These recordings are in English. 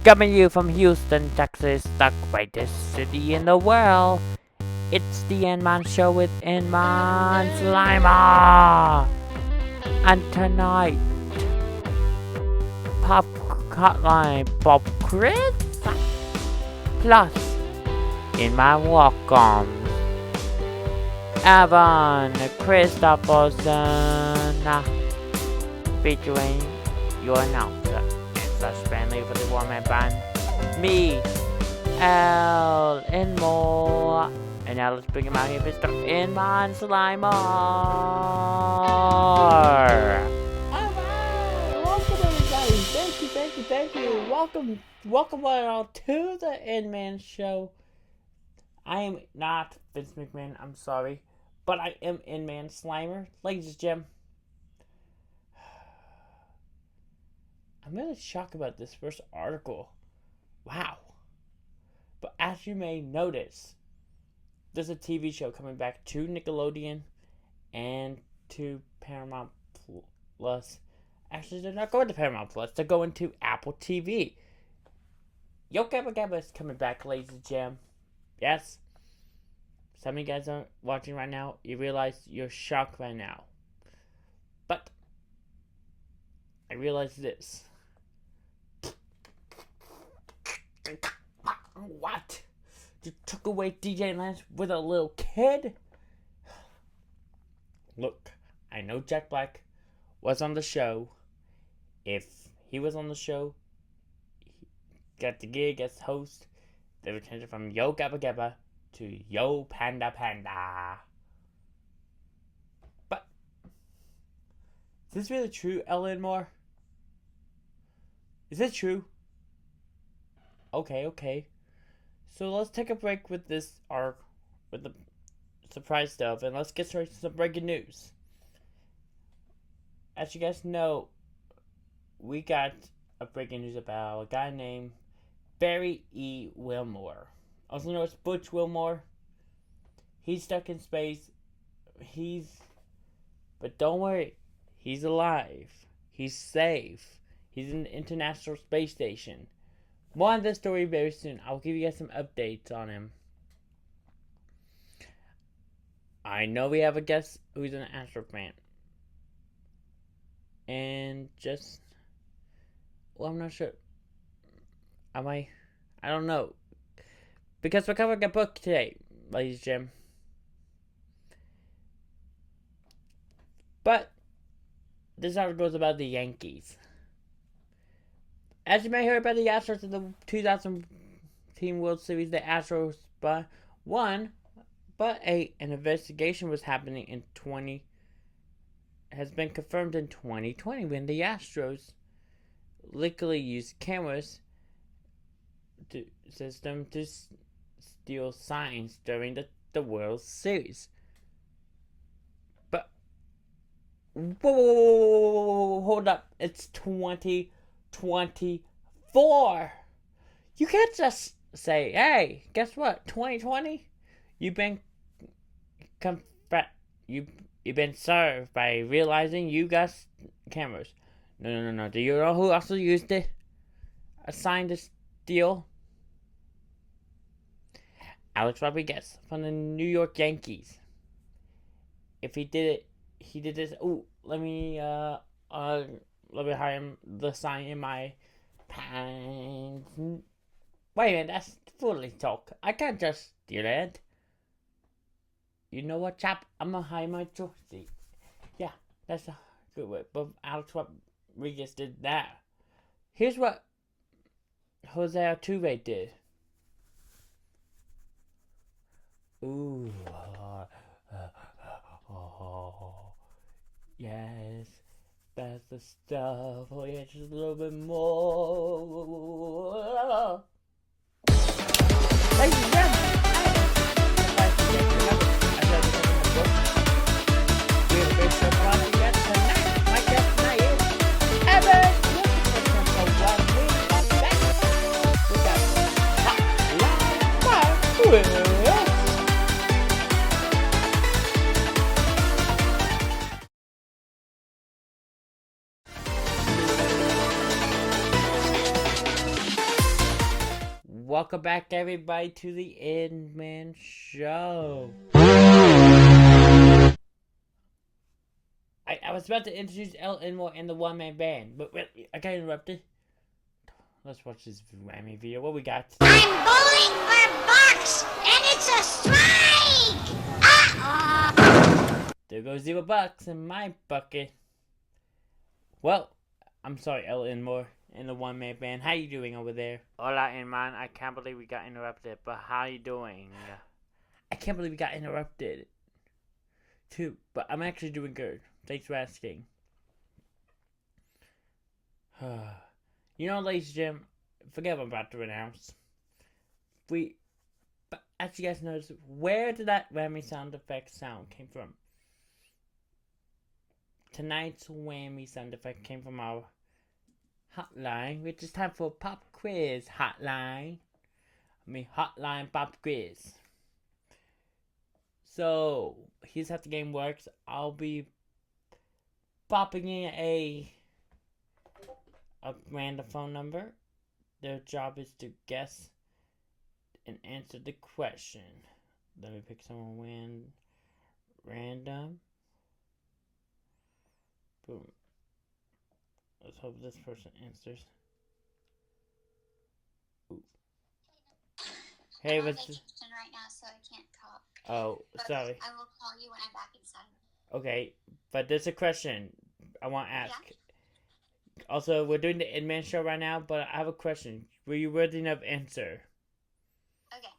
Coming to you from Houston, Texas, the greatest city in the world. It's the Nman Show with Nman Slimer. And tonight, Pop Hotline Bob Chris plus Nman Welcomes Evan Christopherson featuring your announcer and such friendly for the woman band, me, L, and more. And now let's bring him out here, Mr. Nman Slimer. Alright, welcome everybody. Thank you. Welcome all to the Nman Show. I am not Vince McMahon, I'm sorry, but I am Nman Slimer. Ladies and gentlemen, I'm really shocked about this first article. Wow. But as you may notice, there's a TV show coming back to Nickelodeon and to Paramount Plus. Actually, they're not going to Paramount Plus. They're going to Apple TV. Yo Gabba Gabba is coming back, ladies and gentlemen. Yes. Some of you guys aren't watching right now. You realize you're shocked right now. But I realize this. What? You took away DJ Lance with a little kid? Look, I know Jack Black was on the show. If he was on the show, he got the gig as host. They would change it from Yo Gabba Gabba to Yo Panda Panda. But is this really true, Ellen Moore? Is it true? Okay. So let's take a break with this arc, with the surprise stuff, and let's get straight to some breaking news. As you guys know, we got a breaking news about a guy named Barry E. Wilmore, also known as Butch Wilmore. He's stuck in space. But don't worry, he's alive. He's safe. He's in the International Space Station. More on this story very soon. I'll give you guys some updates on him. I know we have a guest who's an Astro fan. And I'm not sure. I don't know. Because we're covering a book today, ladies and gentlemen. But this article is about the Yankees. As you may hear about the Astros in the 2010 World Series, the Astros won, but an investigation was happening has been confirmed in 2020 when the Astros legally used cameras system to steal signs during the World Series. But whoa, hold up! It's 2024. You can't just say, "Hey, guess what? 2020, you've been you've been served by realizing you got cameras." No. Do you know who also used it? A sign to steal? Alex Rodriguez from the New York Yankees. If he did it, he did this. Oh, let me hide the sign in my pants. Wait a minute, that's fully talk. I can't just steal it. You know what, chap? I'm gonna hide my jersey. Yeah, that's a good way. But Alex Rodriguez did that. Here's what Jose Altuve did. Ooh. Yes. That's the stuff. Oh yeah, just a little bit more. Ladies and gentlemen, we have a great show for you guys tonight. My guest tonight is Evan. We got Hot Line Fire. welcome back everybody to the Nman show. I was about to introduce Nman and the one-man band, but wait, I got interrupted. Let's watch this whammy video. What we got? I'm bowling for bucks, and it's a strike! There goes $0 in my bucket. Well, I'm sorry, Nman and the one-man band. How you doing over there? Hola, Nman. I can't believe we got interrupted, but how you doing? I can't believe we got interrupted, too. But I'm actually doing good. Thanks for asking. You know, ladies and gentlemen, forget what I'm about to announce. But as you guys notice, where did that whammy sound effect sound came from? Tonight's whammy sound effect came from our hotline, which is time for pop quiz hotline. Hotline pop quiz. So, here's how the game works. I'll be popping in a random phone number. Their job is to guess and answer the question. Let me pick someone random. Boom. Let's hope this person answers. Ooh. Hey, I'm on what's vacation right now, so I can't talk. Oh, But sorry. I will call you when I'm back inside. Okay, but there's a question I want to ask. Yeah? Also, we're doing the Nman show right now, but I have a question. Were you worthy enough answer? Okay.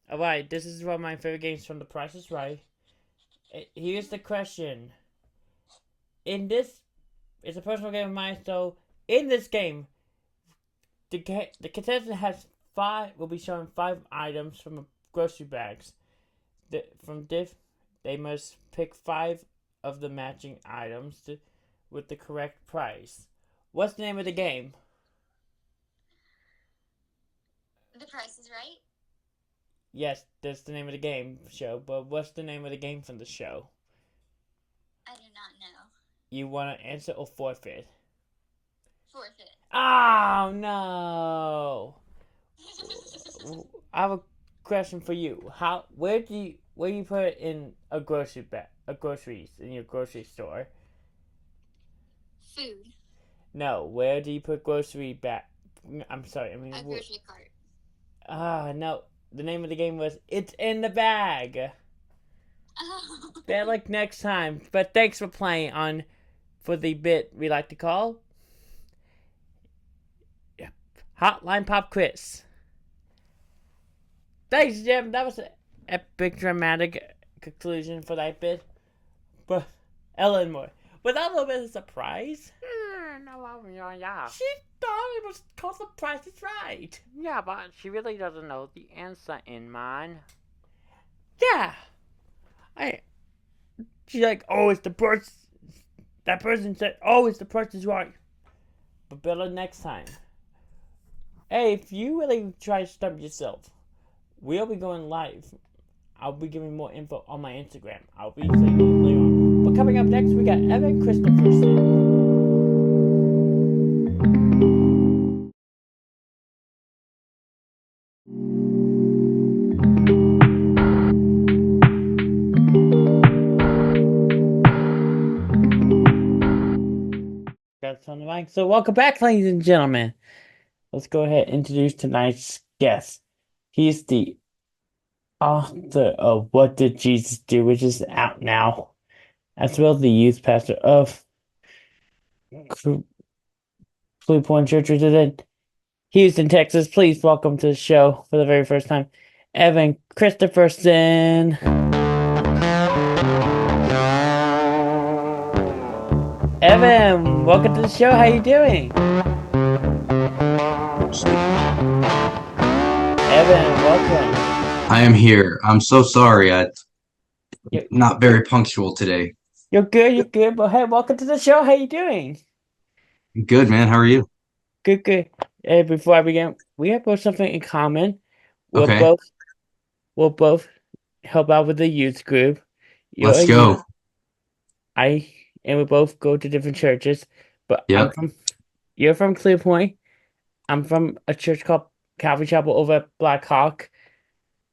Alright, this is one of my favorite games from The Price is Right. Here's the question. In this, it's a personal game of mine, so in this game, the contestant will be showing 5 items from grocery bags. They must pick 5 of the matching items with the correct price. What's the name of the game? The Price is Right? Yes, that's the name of the game show, but what's the name of the game from the show? I do not know. You want to answer or forfeit? Forfeit. Oh, no. I have a question for you. Where do you put it in a groceries in your grocery store? Food. No, where do you put grocery bag? I'm sorry, A grocery cart. No. The name of the game was It's in the Bag. Oh. Better luck next time. But thanks for playing for the bit we like to call Hotline Pop Quiz. Thanks, Jim. That was an epic, dramatic conclusion for that bit. But Ellen Moore, was that a little bit of a surprise? Yeah. She thought it was called The Price is Right. Yeah, but she really doesn't know the answer, Nman. Yeah. She's like, oh, it's the price. That person said, oh, it's The Price is Right. But better next time. Hey, if you really try to stump yourself, we'll be going live. I'll be giving more info on my Instagram. I'll be saying it later on. But coming up next, we got Evan Christopherson. That's on the mic. So welcome back, ladies and gentlemen. Let's go ahead and introduce tonight's guest. He's the author of What Did Jesus Do, which is out now, as well as the youth pastor of Blue Point Church, which is in Houston, Texas. Please welcome to the show for the very first time, Evan Christopherson. Evan, welcome to the show. How you doing? Evan, welcome. I am here. I'm so sorry. I'm not very punctual today. You're good. But hey, welcome to the show. How you doing? Good, man. How are you? Good. Hey, before I begin, we have both something in common. Okay. We'll both help out with the youth group. Let's go. And we both go to different churches. But Yep. you're from Clear Point. I'm from a church called coffee shop over at Black Hawk.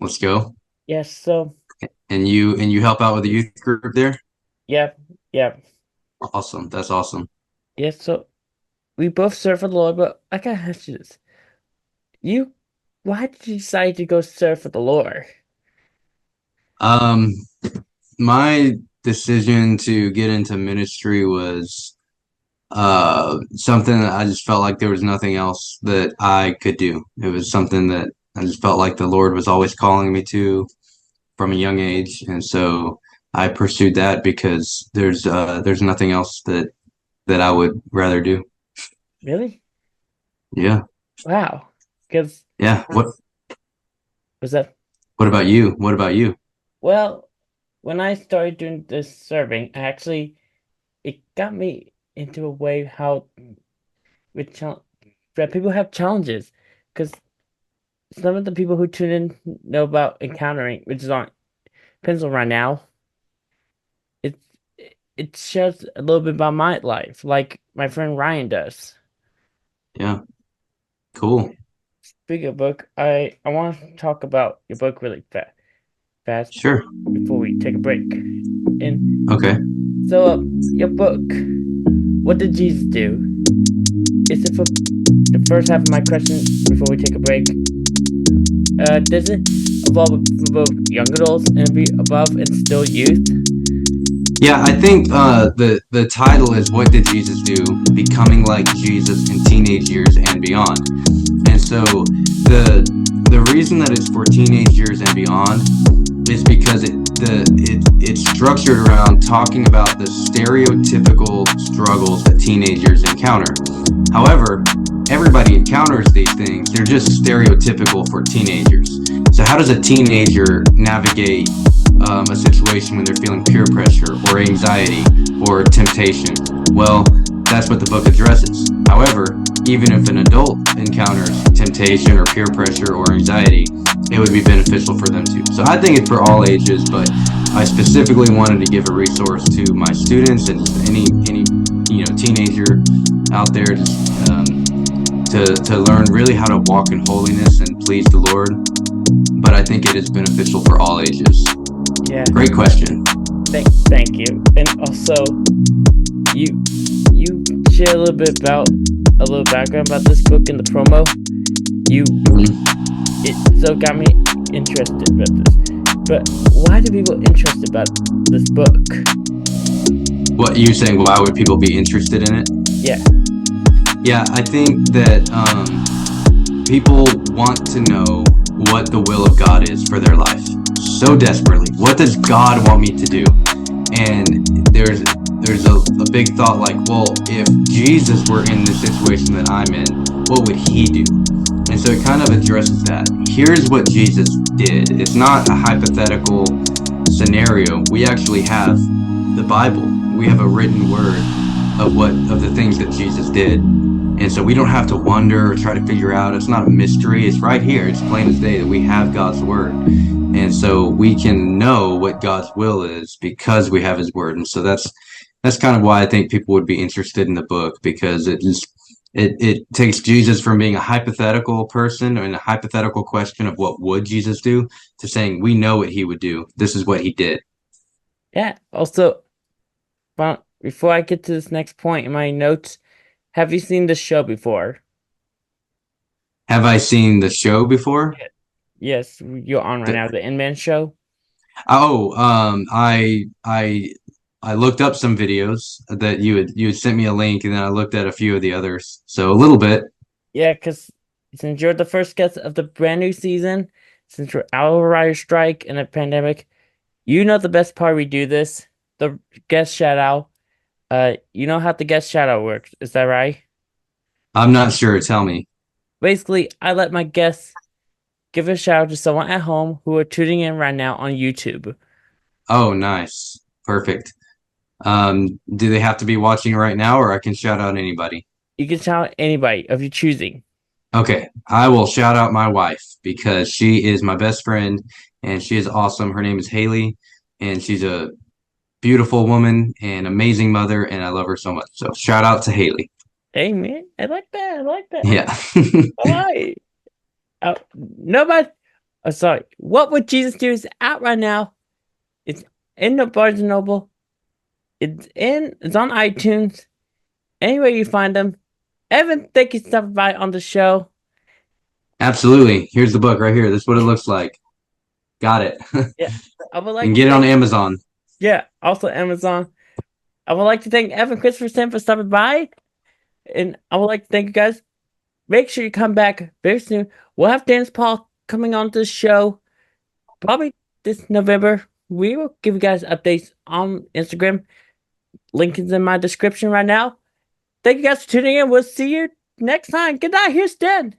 Let's go. Yes, so And you help out with the youth group there? yep, yep. Awesome. That's awesome. Yes, so we both serve for the Lord, but I gotta ask you this. Why did you decide to go serve for the Lord? Um, my decision to get into ministry was something that I just felt like there was nothing else that I could do. It was something that I just felt like the Lord was always calling me to from a young age, and so I pursued that because there's nothing else that I would rather do. Really? Yeah. Wow. Because Yeah. was that What about you? What about you? well, when I started doing this serving, it got me into a way how that people have challenges. Because some of the people who tune in know about encountering, which is on Pencil right now. It it shares a little bit about my life, like my friend Ryan does. Yeah. Cool. Speaking of book, I want to talk about your book really fast Sure. before we take a break. And Okay. so, your book, what did Jesus do? Is it for the first half of my question before we take a break? Does it involve both young adults and be above and still youth? Yeah, I think the title is "What Did Jesus Do?" Becoming like Jesus in teenage years and beyond. And so the reason that it's for teenage years and beyond is because it's structured around talking about the stereotypical struggles that teenagers encounter. However, everybody encounters these things. They're just stereotypical for teenagers. So how does a teenager navigate a situation when they're feeling peer pressure or anxiety or temptation? Well, that's what the book addresses. However, even if an adult encounters temptation or peer pressure or anxiety, it would be beneficial for them too. So I think it's for all ages, but I specifically wanted to give a resource to my students and any teenager out there to learn really how to walk in holiness and please the Lord. But I think it is beneficial for all ages. Yeah. Great question. Thank you. And also, you share a little background about this book in the promo. It got me interested about this. But why do people interested about this book? What you saying? Why would people be interested in it? Yeah. Yeah, I think that people want to know what the will of God is for their life so desperately. What does God want me to do? And there's a big thought like, well, if Jesus were in the situation that I'm in, what would he do? And so it kind of addresses that. Here's what Jesus did. It's not a hypothetical scenario. We actually have the Bible. We have a written word of the things that Jesus did. And so we don't have to wonder or try to figure out. It's not a mystery. It's right here. It's plain as day that we have God's word. And so we can know what God's will is because we have his word. And so that's kind of why I think people would be interested in the book, because it takes Jesus from being a hypothetical person and a hypothetical question of what would Jesus do to saying we know what he would do. This is what he did. Yeah. Also, before I get to this next point in my notes, have you seen the show before? Have I seen the show before? Yes, you're on right now, the Nman show. Oh, I looked up some videos that you had sent me a link, and then I looked at a few of the others. So a little bit. Yeah, because since you're the first guest of the brand new season, since we're out of a writer strike and a pandemic, you know the best part we do this, the guest shout out. You know how the guest shout out works, is that right? I'm not sure. Tell me. Basically, I let my guests give a shout out to someone at home who are tuning in right now on YouTube. Oh, nice. Perfect. Do they have to be watching right now, or I can shout out anybody? You can shout out anybody of your choosing. Okay, I will shout out my wife because she is my best friend and she is awesome. Her name is Haley, and she's a beautiful woman and amazing mother, and I love her so much. So shout out to Haley. Hey man, I like that. Yeah. All right. Nobody. Oh, sorry. What Would Jesus Do is out right now. It's in the Barnes and Noble. It's on iTunes. Anywhere you find them. Evan, thank you for stopping by on the show. Absolutely. Here's the book right here. This is what it looks like. Got it. Yeah, I would You like can to get it on thank, Amazon. yeah, also Amazon. I would like to thank Evan Christopherson for stopping by, and I would like to thank you guys. Make sure you come back very soon. We'll have Dennis Paul coming on to the show probably this November. We will give you guys updates on Instagram. Link is in my description right now. Thank you guys for tuning in. We'll see you next time. Good night. Here's Dan.